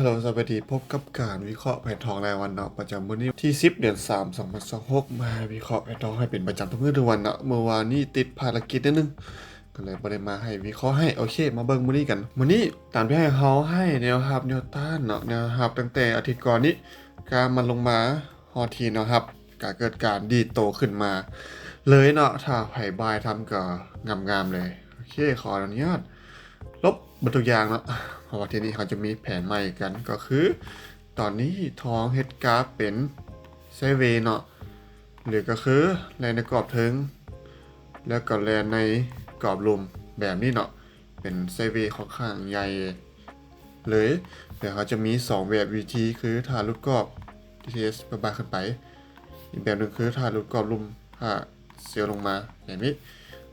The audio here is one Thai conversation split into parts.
ฮัลโหลสวัสดีพบกับการวิเคราะห์แผนทองรายวันเนาะประจำวันนี้ที่10เดือน3 2026มาวิเคราะห์แผนทองให้เป็นประจำทุกมื้อทุกวันเนาะเมื่อวานนี้ติดภารกิจนิดนึงก็เลยบ่ได้มาให้วิเคราะห์ให้โอเคมาเบิ่งมื้อนี้กันมื้อนี้ตามที่ให้เฮาให้แนวรับแนวต้านเนาะแนวรับตั้งแต่อาทิตย์ก่อนนี้การมันลงมาฮอดทีเนาะครับก็เกิดการดีดโตขึ้นมาเลยเนาะถ้าไผบายทำก็งามๆเลยโอเคขออนุญาตลบบัตรอย่างเนาะ เพราะว่าที่นี่เขาจะมีแผนใหม่กันก็คือตอนนี้ทองเฮดกราฟเป็นไซด์เวย์เนาะหรือก็คือแลนในกรอบถึงแล้วก็แลนในกรอบลุมแบบนี้เนาะเป็นไซด์เวย์ค่อนข้างใหญ่เลยเดี๋ยวเขาจะมี2แบบวิธีคือถ้าลุดกรอบ TTS บายขึ้นไปอีกแบบหนึ่งคือถ้าลุดกรอบลุมถ้าเสียวลงมาแบบนี้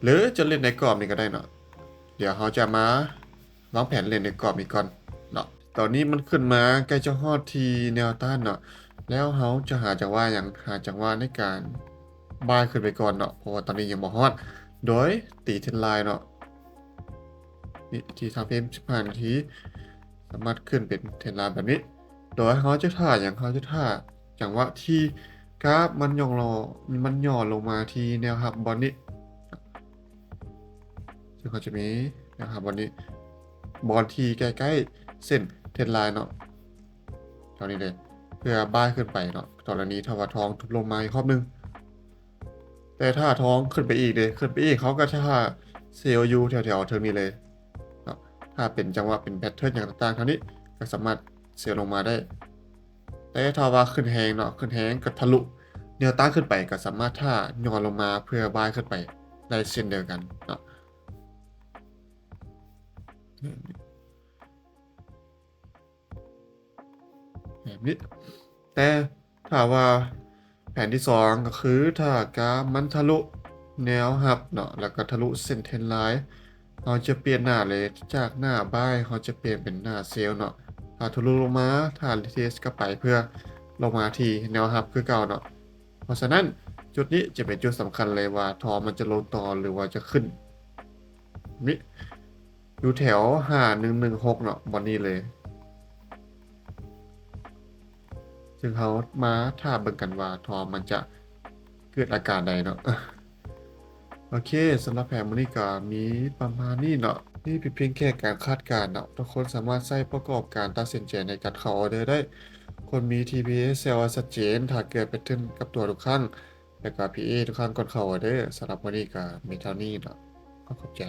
หรือจะเล่นในกรอบนี้ก็ได้เนาะเดี๋ยวเขาจะมาวางแผนเล่นในกรอบนี้ก่อนเนาะตอนนี้มันขึ้นมาใกล้จะฮอดที่แนวต้านเนาะแล้วเขาจะหาจังหวะอย่างหาจังหวะในการบ้ายขึ้นไปก่อนเนาะเพราะว่าตอนนี้ยังบ่ฮอดโดยตีเทรนไลน์เนาะนี่ที่ทำเพม15 นาทีสามารถขึ้นเป็นเทรนไลน์แบบนี้โดยเขาจะท่าอย่างเขาจะท่าจังหวะที่กราฟมันย่อลงมาที่แนวรับบอลนี้ซึ่งเขาจะมีนะครับวันนี้บอลทีใกล้ๆเส้นเทรนไลน์เนาะเท่านี้เลยเพื่อบ้ายขึ้นไปเนาะตอนนี้ถ้าว่าทองทุบลงมาอีกรอบนึงแต่ถ้าทองขึ้นไปอีกเลยขึ้นไปอีกเขาก็ถ้าเซลยูแถวๆเทอร์นี้เลยเนาะถ้าเป็นจังหวะเป็นแพทเทิร์นอย่างต่างๆเท่านี้ก็สามารถเซลลงมาได้แต่ถ้าว่าขึ้นแหงเนาะขึ้นแหงก็ทะลุแนวต้านขึ้นไปก็สามารถถ้าย่อลงมาเพื่อบ้ายขึ้นไปได้เช่นเดียวกันเนาะแบบนี้แต่ถ้าว่าแผนที่2ก็คือถ้ากราฟมันทะลุแนวรับเนาะแล้วก็ทะลุเส้นเทรนไลน์เราจะเปลี่ยนหน้าเลยจากหน้าบ้ายเราจะเปลี่ยนเป็นหน้าเซลล์เนาะถ้าทะลุลงมาถ้ารีเทสก็ไปเพื่อลงมาที่แนวรับคือเก่าเนาะเพราะฉะนั้นจุดนี้จะเป็นจุดสำคัญเลยว่าทอมันจะลงต่อหรือว่าจะขึ้นนี่อยู่แถว5116เนาะวันนี้เลย ซึ่งเขามาถามเบิ่งกันว่าทอมันจะเกิดอาการใดเนาะ โอเคสำหรับแผนมื้อนี้ก็มีประมาณนี้เนาะนี่เป็นเพียงแค่การคาดการณ์เนาะทุกคนสามารถใช้ประกอบการตัดสินใจในการเข้าออเดอร์ได้คนมี TPS เซลล์ชัดเจนถ้าเกิดแพทเทิร์นกับตัวทุกครั้งแล้วก็ PA ทุกครั้งก่อนเข้าออเดอร์สำหรับมื้อนี้ก็มีเท่านี้เนาะขอบใจ